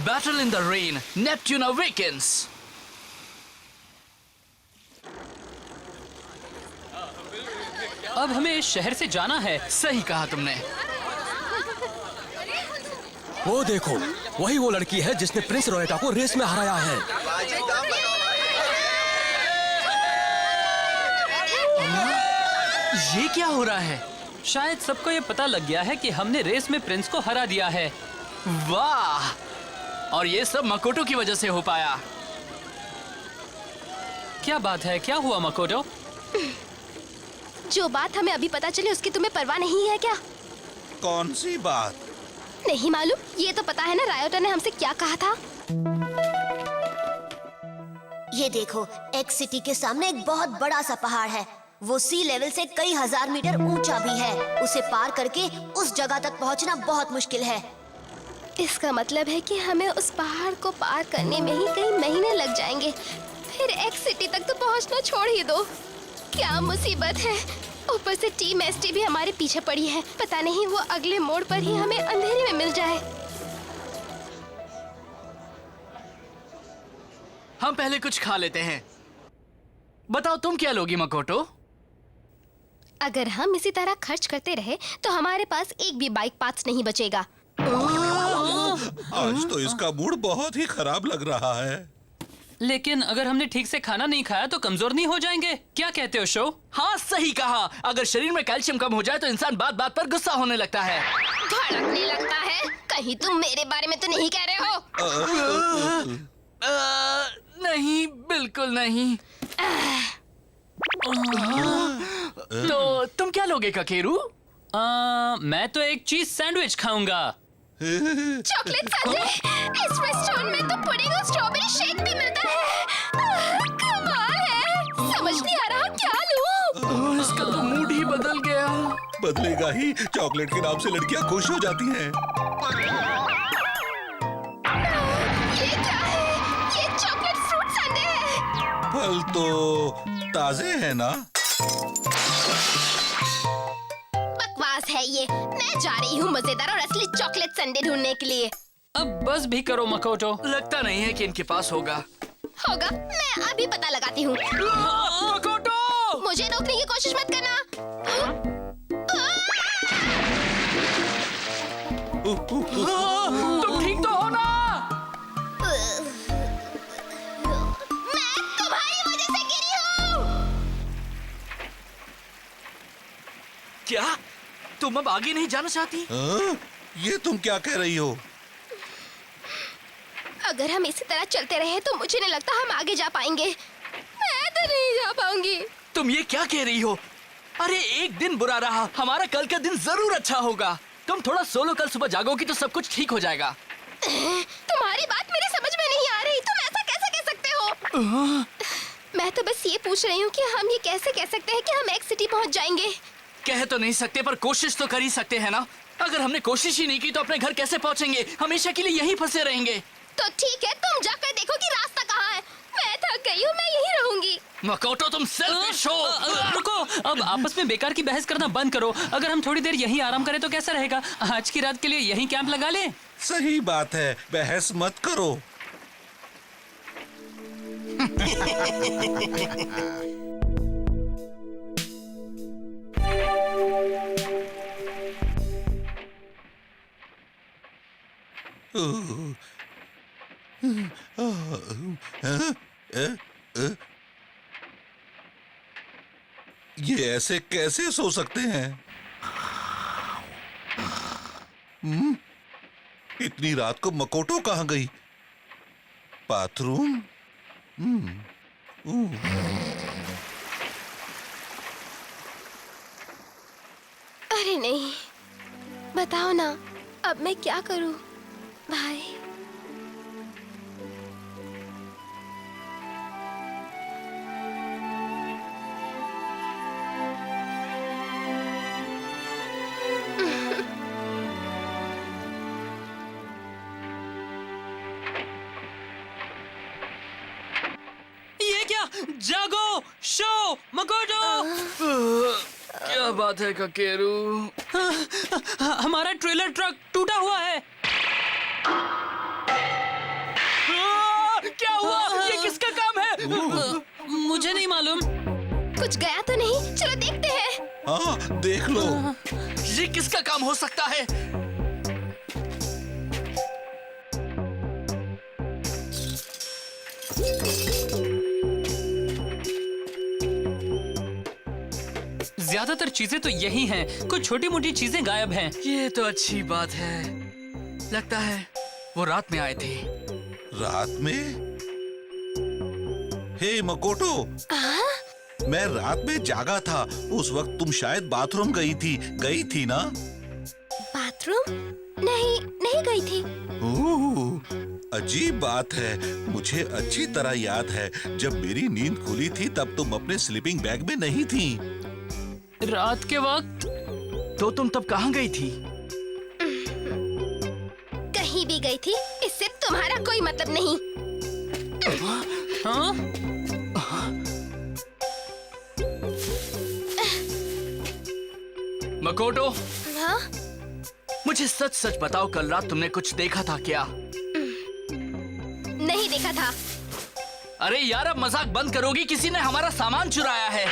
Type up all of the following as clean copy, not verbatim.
Battle in the rain. Neptune awakens. अब हमें इस शहर से जाना है। सही कहा तुमने। वो देखो, वही वो लड़की है जिसने प्रिंस रोएटा को रेस में हराया है। ये क्या हो रहा है? शायद सबको ये पता लग गया है कि हमने रेस में प्रिंस को हरा दिया है। वाह! और ये सब मकोटो की वजह से हो पाया। क्या बात है, क्या हुआ मकोटो? जो बात हमें अभी पता चली उसकी तुम्हें परवाह नहीं है क्या? कौन सी बात? नहीं मालूम। ये तो पता है ना रायोटा ने हमसे क्या कहा था। ये देखो, एक्स सिटी के सामने एक बहुत बड़ा सा पहाड़ है। वो सी लेवल से कई हजार मीटर ऊंचा भी है। उसे पार करके उस जगह तक पहुंचना बहुत मुश्किल है। इसका मतलब है कि हमें उस पहाड़ को पार करने में ही कई महीने लग जाएंगे। फिर एक्स सिटी तक तो पहुंचना छोड़ ही दो। क्या मुसीबत है। ऊपर से टीम एसटी भी हमारे पीछे पड़ी है। पता नहीं वो अगले मोड़ पर ही हमें अंधेरे में मिल जाए। हम पहले कुछ खा लेते हैं। बताओ तुम क्या लोगी मकोटो? अगर हम इसी तरह खर्च करते रहे तो हमारे पास एक भी बाइक पार्ट्स नहीं बचेगा। आज तो इसका मूड बहुत ही खराब लग रहा है। लेकिन अगर हमने ठीक से खाना नहीं खाया तो कमजोर नहीं हो जाएंगे। क्या कहते हो शो? हाँ सही कहा। अगर शरीर में कैल्शियम कम हो जाए तो इंसान बात बात पर गुस्सा होने लगता है। भड़कने लगता है। कहीं तुम मेरे बारे में तो नहीं कह रहे हो? नहीं, बिल्कुल नहीं। तो तुम क्या लोगे ककेरू? मैं तो एक चीज सैंडविच खाऊंगा। Chocolate Sunday. इस रेस्टोरेंट में तो पुडिंग और स्ट्रॉबेरी शेक भी मिलता है। कमाल है। समझ नहीं आ रहा क्या लूं। इसका तो मूड ही बदल गया। बदलेगा ही। चॉकलेट के नाम से लड़कियां खुश हो जाती हैं। ये क्या है? ये चॉकलेट फ्रूट संडे है। फल तो ताजे है ना? बकवास है ये। मैं जा रही हूँ मजेदार और असली चॉकलेट संडे ढूंढने के लिए। अब बस भी करो मकोटो। लगता नहीं है कि इनके पास होगा। होगा। मैं अभी पता लगाती हूँ। मकोटो! मुझे रोकने की कोशिश मत करना। तुम ठीक तो हो ना? मैं तुम्हारी वजह से गिरी हूँ। क्या तुम अब आगे नहीं जाना चाहती? ये तुम क्या कह रही हो? अगर हम इसी तरह चलते रहे तो मुझे नहीं लगता हम आगे जा पाएंगे। मैं तो नहीं जा पाऊंगी। तुम ये क्या कह रही हो? अरे एक दिन बुरा रहा, हमारा कल का दिन जरूर अच्छा होगा। तुम थोड़ा सोलो कल सुबह जागोगी तो सब कुछ ठीक हो जाएगा। तुम्हारी बात मेरी समझ में नहीं आ रही। तुम ऐसा कैसे कह सकते हो? मैं तो बस ये पूछ रही हूँ कि हम ये कैसे कह सकते हैं कि हम एक्स सिटी पहुँच जाएंगे। कह तो नहीं सकते पर कोशिश तो कर ही सकते हैं ना। अगर हमने कोशिश ही नहीं की तो अपने घर कैसे पहुँचेंगे? हमेशा के लिए यहीं फंसे रहेंगे। तो ठीक है, तुम जाकर देखो कि रास्ता कहाँ है। मैं थक गई हूँ, मैं यहीं रहूंगी। मकोटो तुम सेल्फिश हो। रुको, अब आपस में बेकार की बहस करना बंद करो। अगर हम थोड़ी देर यहीं आराम करें तो कैसा रहेगा? आज की रात के लिए यहीं कैंप लगा लें। सही बात है, बहस मत करो। ये ऐसे कैसे सो सकते हैं? इतनी रात को मकोटो कहाँ गई? बाथरूम? अरे नहीं, बताओ ना, अब मैं क्या करूं भाई? ये क्या? जागो शो मकोटो। क्या बात है ककेरू? हमारा ट्रेलर ट्रक टूटा हुआ है। मुझे नहीं मालूम। कुछ गया तो नहीं? चलो देखते हैं। हाँ, देख लो। ये किसका काम हो सकता है? ज्यादातर चीजें तो यही हैं, कुछ छोटी मोटी चीजें गायब हैं। ये तो अच्छी बात है। लगता है वो रात में आए थे। रात में? हे मकोटो, मैं रात में जागा था। उस वक्त तुम शायद बाथरूम गई थी ना? बाथरूम? नहीं, नहीं गई थी। ओह, अजीब बात है। मुझे अच्छी तरह याद है, जब मेरी नींद खुली थी तब तुम अपने स्लीपिंग बैग में नहीं थी। रात के वक्त? तो तुम तब कहाँ गई थी? कहीं भी गई थी, इससे तुम्हारा कोई मतलब नहीं। हाँ? मकोटो, हाँ? मुझे सच सच बताओ, कल रात तुमने कुछ देखा था क्या? नहीं देखा था। अरे यार, अब मजाक बंद करोगी? किसी ने हमारा सामान चुराया है।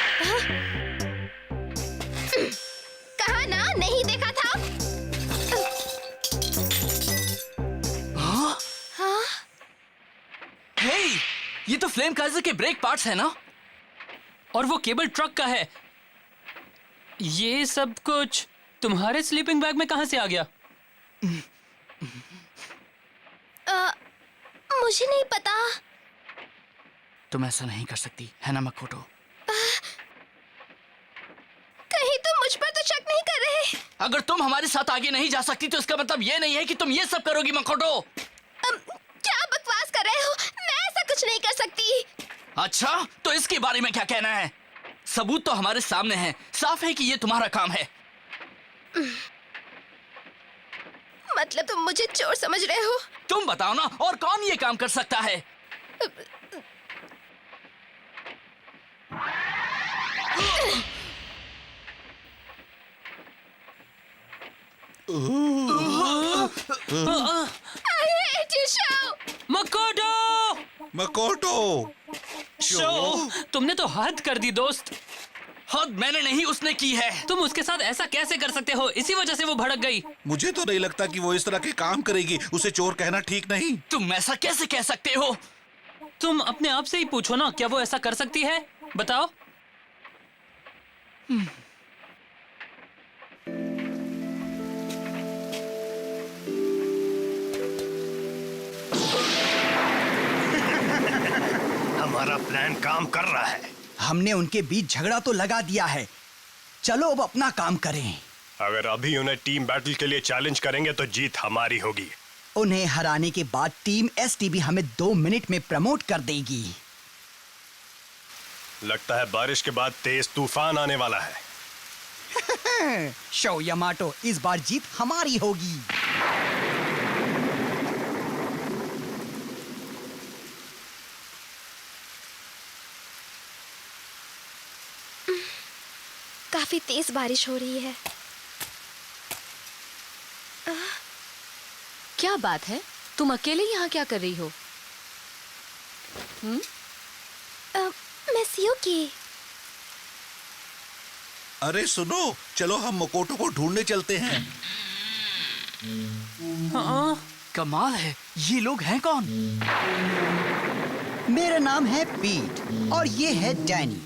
कहा ना, नहीं देखा था। हाँ? हे, ये तो फ्लेम काइजर के ब्रेक पार्ट्स है ना? और वो केबल ट्रक का है। ये सब कुछ तुम्हारे स्लीपिंग बैग में कहाँ से आ गया? मुझे नहीं पता। तुम ऐसा नहीं कर सकती है ना मकोटो? कहीं तुम मुझ पर तो शक नहीं कर रहे? अगर तुम हमारे साथ आगे नहीं जा सकती तो इसका मतलब ये नहीं है कि तुम ये सब करोगी मकोटो। क्या बकवास कर रहे हो? मैं ऐसा कुछ नहीं कर सकती। अच्छा, तो इसके बारे में क्या कहना है? सबूत तो हमारे सामने हैं। साफ है कि ये तुम्हारा काम है। मतलब तुम मुझे चोर समझ रहे हो? तुम बताओ ना, और कौन ये काम कर सकता है? I hate you, Sho! Makoto! Makoto! Sho, तुमने तो हद कर दी दोस्त। हद मैंने नहीं, उसने की है। तुम उसके साथ ऐसा कैसे कर सकते हो? इसी वजह से वो भड़क गई। मुझे तो नहीं लगता कि वो इस तरह के काम करेगी। उसे चोर कहना ठीक नहीं। तुम ऐसा कैसे कह सकते हो? तुम अपने आप से ही पूछो ना, क्या वो ऐसा कर सकती है? बताओ। हमारा प्लान काम कर रहा है। हमने उनके बीच झगड़ा तो लगा दिया है। चलो अब अपना काम करें। अगर अभी उन्हें टीम बैटल के लिए चैलेंज करेंगे तो जीत हमारी होगी। उन्हें हराने के बाद टीम एसटीबी हमें 2 मिनट में प्रमोट कर देगी। लगता है बारिश के बाद तेज तूफान आने वाला है। शो यामाटो, इस बार जीत हमारी होगी। काफी तेज बारिश हो रही है। क्या बात है? तुम अकेले यहाँ क्या कर रही हो? मैं सियुकी। अरे सुनो, चलो हम मकोटो को ढूंढने चलते हैं। कमाल है, ये लोग हैं कौन? मेरा नाम है पीट और ये है डैनी।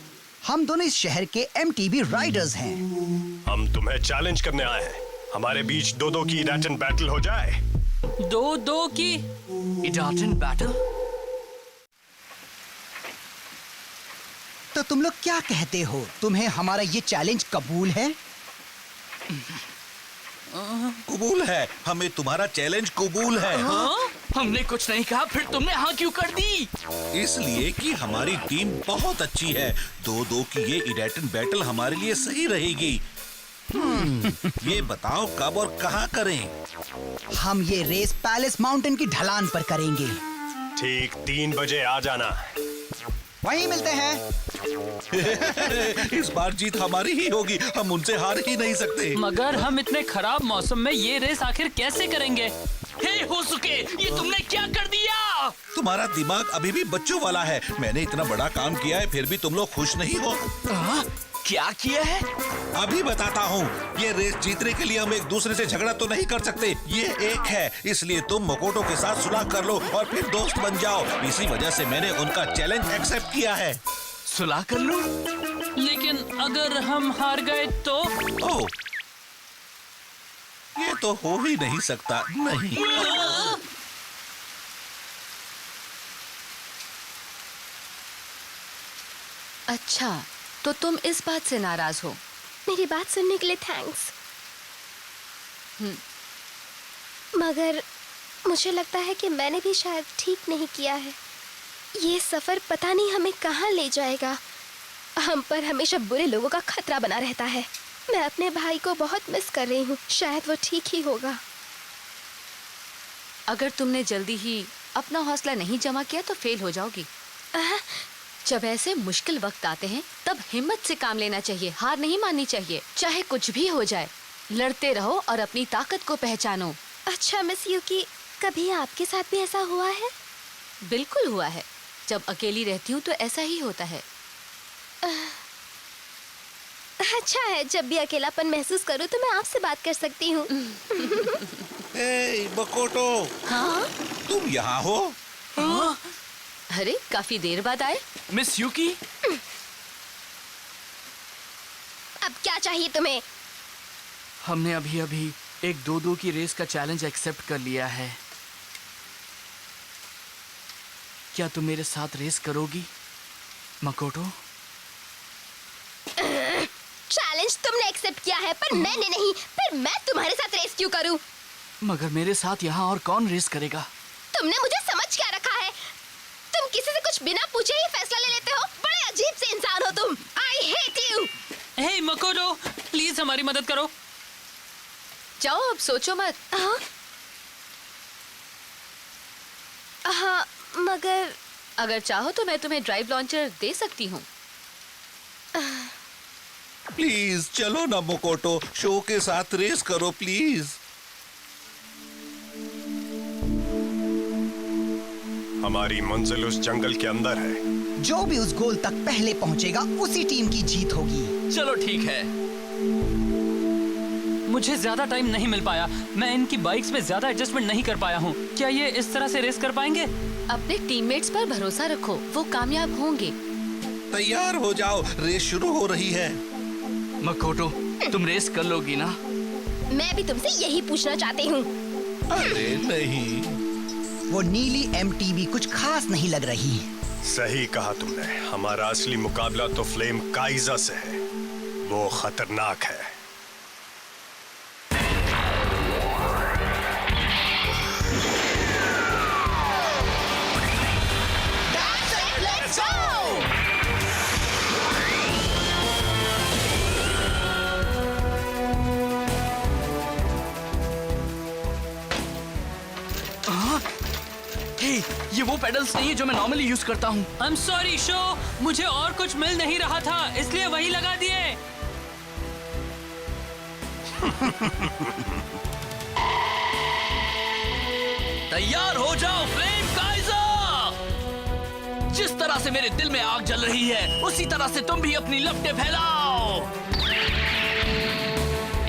हम दोनों इस शहर के एमटीबी राइडर्स हैं। हम तुम्हें चैलेंज करने आए हैं। हमारे बीच 2-2 की रैटन बैटल हो जाए। 2-2 की? इडाटन बैटल? तो तुम लोग क्या कहते हो? तुम्हें हमारा ये चैलेंज कबूल है? कबूल है, हमें तुम्हारा चैलेंज कबूल है। हमने कुछ नहीं कहा, फिर तुमने हाँ क्यों कर दी? इसलिए कि हमारी टीम बहुत अच्छी है। 2-2 की ये इडाटन बैटल हमारे लिए सही रहेगी। ये बताओ कब और कहाँ करें? हम ये रेस पैलेस माउंटेन की ढलान पर करेंगे। ठीक 3 बजे आ जाना। वहीं मिलते हैं। इस बार जीत हमारी ही होगी। हम उनसे हार ही नहीं सकते। मगर हम इतने खराब मौसम में ये रेस आखिर कैसे करेंगे? हे हो सके। ये तुमने क्या कर दिया? तुम्हारा दिमाग अभी भी बच्चों वाला है। मैंने इतना बड़ा काम किया है, फिर भी तुम लोग खुश नहीं हो। क्या किया है? अभी बताता हूँ। ये रेस जीतने के लिए हम एक दूसरे से झगड़ा तो नहीं कर सकते। ये एक है, इसलिए तुम मकोटो के साथ सुलह कर लो और फिर दोस्त बन जाओ। इसी वजह से मैंने उनका चैलेंज एक्सेप्ट किया है। सुलह कर लूं? लेकिन अगर हम हार गए तो? ओह, ये तो हो ही नहीं सकता। नहीं। अच्छा, तो तुम इस बात से नाराज हो? मेरी बात सुनने के लिए थैंक्स। मगर मुझे लगता है कि मैंने भी शायद ठीक नहीं किया है। ये सफर पता नहीं हमें कहाँ ले जाएगा। हम पर हमेशा बुरे लोगों का खतरा बना रहता है। मैं अपने भाई को बहुत मिस कर रही हूँ। शायद वो ठीक ही होगा। अगर तुमने जल्दी ही अपना हौसला नहीं जमा किया तो फेल हो जाओगी। जब ऐसे मुश्किल वक्त आते हैं तब हिम्मत से काम लेना चाहिए, हार नहीं माननी चाहिए। चाहे कुछ भी हो जाए, लड़ते रहो और अपनी ताकत को पहचानो। अच्छा मिस युकी, कभी आपके साथ भी ऐसा हुआ है? बिल्कुल हुआ है। जब अकेली रहती हूँ तो ऐसा ही होता है। अच्छा है, जब भी अकेलापन महसूस करूँ तो मैं आपसे बात कर सकती हूँ। ए, मकोटो। हाँ? तुम यहाँ हो? हाँ? अरे, काफी देर बाद आए। मिस युकी, अब क्या चाहिए तुम्हें? हमने अभी अभी एक 2-2 की रेस का चैलेंज एक्सेप्ट कर लिया है। क्या तुम मेरे साथ रेस करोगी, मकोटो? चैलेंज तुमने एक्सेप्ट किया है पर मैंने नहीं। फिर मैं तुम्हारे साथ रेस क्यों करूं? मगर मेरे साथ यहाँ और कौन रेस करेगा? तुमने मुझे समझ क्या रखा है? तुम किसी से कुछ बिना पूछे ही फैसला ले लेते हो। बड़े अजीब से इंसान हो तुम। I hate you. Hey Makoto, please हमारी मदद करो। जाओ, अब सोचो मत। हाँ, मगर अगर चाहो तो मैं तुम्हें ड्राइव लॉन्चर दे सकती हूँ। प्लीज चलो ना मकोटो, शो के साथ रेस करो प्लीज। हमारी मंजिल उस जंगल के अंदर है। जो भी उस गोल तक पहले पहुंचेगा उसी टीम की जीत होगी। चलो ठीक है। मुझे ज्यादा टाइम नहीं मिल पाया। मैं इनकी बाइक्स में ज्यादा एडजस्टमेंट नहीं कर पाया हूँ। क्या ये इस तरह से रेस कर पाएंगे? अपने टीममेट्स पर भरोसा रखो, वो कामयाब होंगे। तैयार हो जाओ, रेस शुरू हो रही है। मकोटो, तुम रेस कर लोगी ना? मैं भी तुमसे यही पूछना चाहती हूँ। अरे नहीं, वो नीली MTV कुछ खास नहीं लग रही। सही कहा तुमने। हमारा असली मुकाबला तो फ्लेम काइजा से है। वो खतरनाक है। Let's go! हे, ये वो पेडल्स नहीं है जो मैं नॉर्मली यूज करता हूँ। आई एम सॉरी शो, मुझे और कुछ मिल नहीं रहा था, इसलिए वही लगा दिए। तैयार हो जाओ फ्लेम काइजा! जिस तरह से मेरे दिल में आग जल रही है, उसी तरह से तुम भी अपनी लपटें फैलाओ।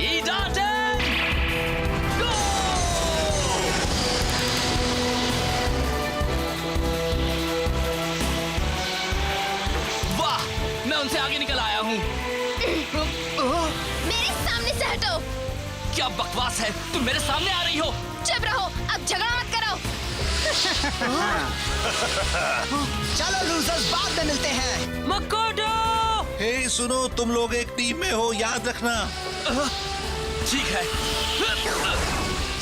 ईडाटेन, गो! वाह, मैं उनसे आगे निकल आया हूँ। मेरे सामने से हटो। क्या बकवास है, तुम मेरे सामने आ रही हो। चुप रहो, अब झगड़ा मत करो। चलो लूजर्स, बाद में मिलते हैं। मकोटो! हे सुनो, तुम लोग एक टीम में हो, याद रखना। ठीक है।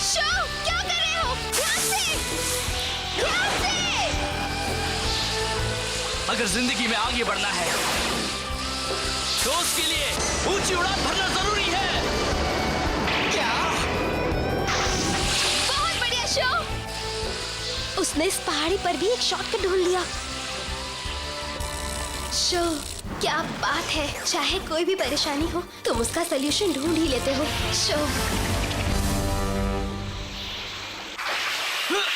शो, क्या कर रहे हो? ध्यान से, ध्यान से। अगर जिंदगी में आगे बढ़ना है तो उसके लिए ऊंची उड़ान भरना जरूरी है। क्या? बहुत बढ़िया शो। उसने इस पहाड़ी पर भी एक शॉर्टकट ढूंढ लिया। शो, क्या बात है। चाहे कोई भी परेशानी हो, तुम उसका सलूशन ढूंढ ही लेते हो। शो,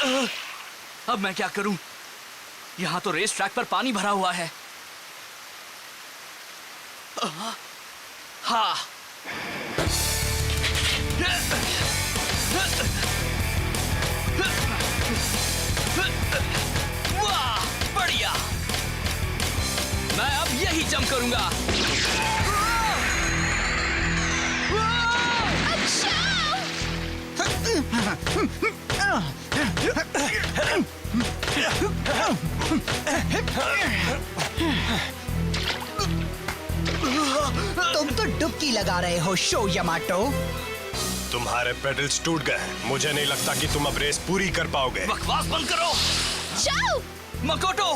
अब मैं क्या करूं? यहाँ तो रेस ट्रैक पर पानी भरा हुआ है। हाँ। वाह, बढ़िया। मैं अब यही जंप करूंगा। तुम तो डुबकी लगा रहे हो शो यामाटो। तुम्हारे पेडल्स टूट गए हैं। मुझे नहीं लगता कि तुम अब रेस पूरी कर पाओगे। बकवास बंद करो। जाओ। मकोटो,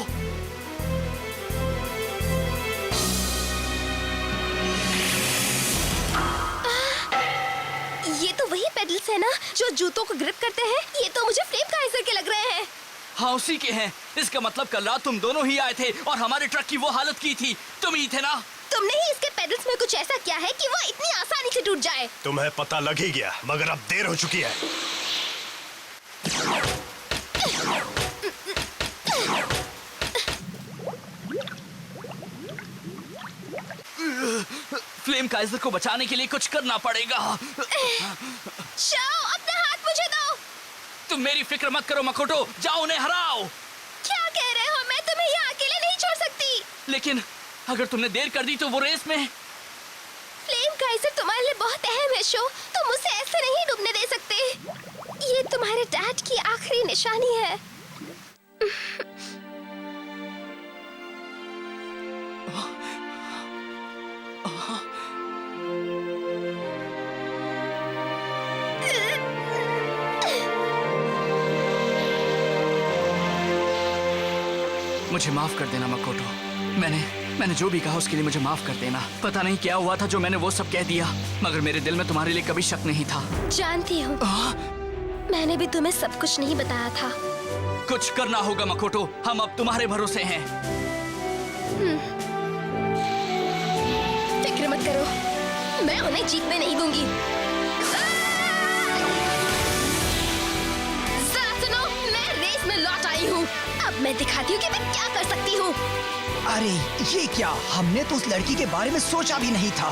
ये तो वही पेडल्स है ना जो जूतों को ग्रिप करते हैं। ये तो मुझे फ्लेम काइजर के लग रहे हैं। हाँ उसी के हैं। इसका मतलब कल रात तुम दोनों ही आए थे और हमारे ट्रक की वो हालत की थी। तुम ही थे ना? तुमने ही इसके पेडल्स में कुछ ऐसा किया है कि वो इतनी आसानी से टूट जाए। तुम्हें पता लग ही गया, मगर अब देर हो चुकी है। फ्लेम काइजर को बचाने के लिए कुछ करना पड़ेगा। जाओ, अपना हाथ मुझे दो। तुम मेरी फिक्र मत करो मकोटो, जाओ उन्हें हराओ। क्या कह रहे हो? मैं तुम्हें यहाँ अकेले नहीं छोड़ सकती। लेकिन अगर तुमने देर कर दी तो वो रेस में। फ्लेम काइजर तुम्हारे लिए बहुत अहम है शो। तुम उसे ऐसे नहीं डूबने दे सकते। ये तुम्हारे डैड की आखिरी निशानी है। मुझे माफ कर देना मकोटो। मैंने जो भी कहा उसके लिए मुझे माफ कर देना। पता नहीं क्या हुआ था जो मैंने वो सब कह दिया, मगर मेरे दिल में तुम्हारे लिए कभी शक नहीं था। जानती हूँ, मैंने भी तुम्हें सब कुछ नहीं बताया था। कुछ करना होगा मकोटो, हम अब तुम्हारे भरोसे हैं। फिक्र मत करो, मैं उन्हें जीतने नहीं दूंगी। जरा सुनो, मैं रेस में लौट आई हूँ। अब मैं दिखाती हूँ कि मैं क्या कर सकती हूँ। अरे ये क्या, हमने तो उस लड़की के बारे में सोचा भी नहीं था।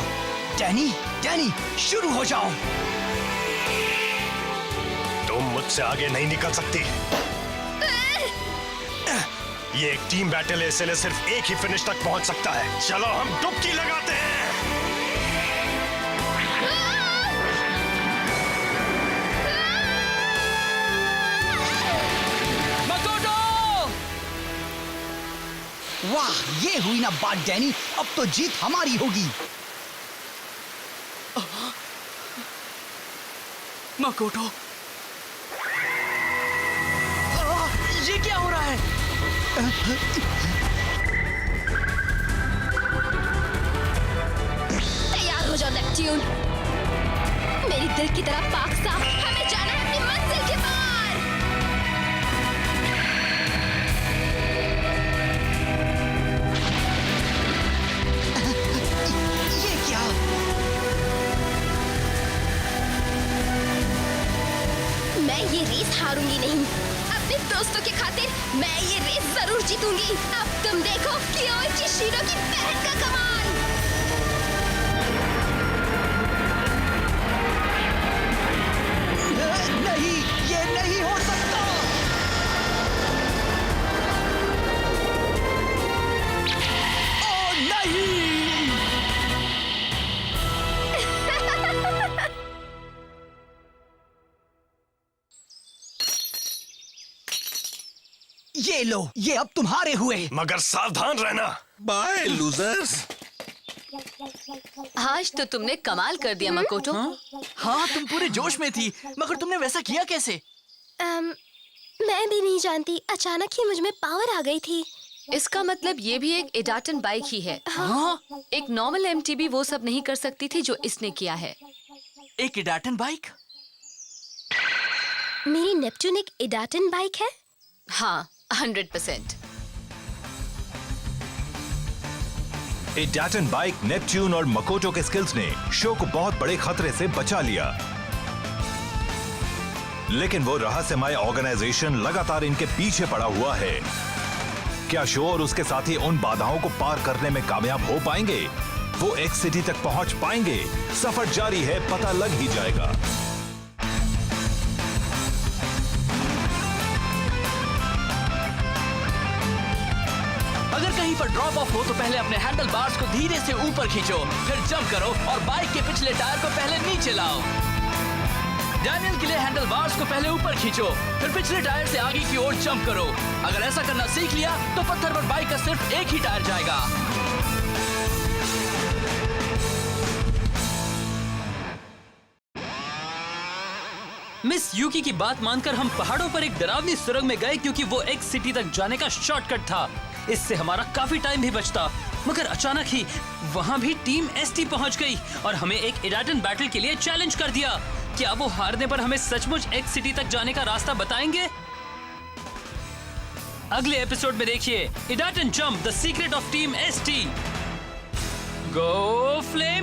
डैनी, शुरू हो जाओ। तुम मुझसे आगे नहीं निकल सकती। ये एक टीम बैटल है, इसलिए सिर्फ एक ही फिनिश तक पहुंच सकता है। चलो हम डुबकी लगाते हैं। वाह, ये हुई ना बात डैनी। अब तो जीत हमारी होगी। मकोटो, ये क्या हो रहा है? तैयार हो जाओ नेपट्यून। मेरी दिल की तरह पाक साफ, हमें जाना है अपनी मंजिल के पार। ये क्या? मैं ये रेस हारूंगी नहीं। अपने दोस्तों के खातिर मैं ये रेस जरूर जीतूंगी। अब तुम देखो क्योइची शीरो की बहन का कमाल। नहीं, ये नहीं हो सकता। ओ नहीं! ये लो, ये अब तुम्हारे हुए। मगर सावधान रहना। Bye losers. आज तो तुमने कमाल कर दिया मकोटो। हाँ तुम पूरे जोश में थी, मगर तुमने वैसा किया कैसे? मैं भी नहीं जानती, अचानक ही मुझ में पावर आ गई थी। इसका मतलब ये भी एक एडाटन बाइक ही है। हाँ? एक नॉर्मल एमटीबी वो सब नहीं कर सकती थी जो इसने किया है। एक इडाटन बाइक? मेरी नेपट्यून एक इडाटन बाइक है? हाँ, 100%। इडाटन बाइक, नेपट्यून और मकोटो के स्किल्स ने शो को बहुत बड़े खतरे से बचा लिया। लेकिन वो रहस्यमय ऑर्गेनाइजेशन लगातार इनके पीछे पड़ा हुआ है। क्या शो और उसके साथी उन बाधाओं को पार करने में कामयाब हो पाएंगे? वो एक्स सिटी तक पहुंच पाएंगे? सफर जारी है, पता लग ही जाएगा। अगर कहीं पर ड्रॉप ऑफ हो तो पहले अपने हैंडल बार्स को धीरे से ऊपर खींचो, फिर जंप करो और बाइक के पिछले टायर को पहले नीचे लाओ। डैनियल के लिए हैंडल बार्स को पहले ऊपर खींचो, फिर पिछले टायर से आगे की ओर जंप करो। अगर ऐसा करना सीख लिया तो पत्थर पर बाइक का सिर्फ एक ही टायर जाएगा। मिस यूकी की बात मानकर हम पहाड़ों पर एक डरावनी सुरंग में गए क्योंकि वो एक्स सिटी तक जाने का शॉर्टकट था। इससे हमारा काफी टाइम भी बचता, मगर अचानक ही वहाँ भी टीम एसटी पहुँच गई और हमें एक इडाटन बैटल के लिए चैलेंज कर दिया। क्या वो हारने पर हमें सचमुच एक्स सिटी तक जाने का रास्ता बताएंगे? अगले एपिसोड में देखिए Idaten jump, the secret of team ST. Go flame!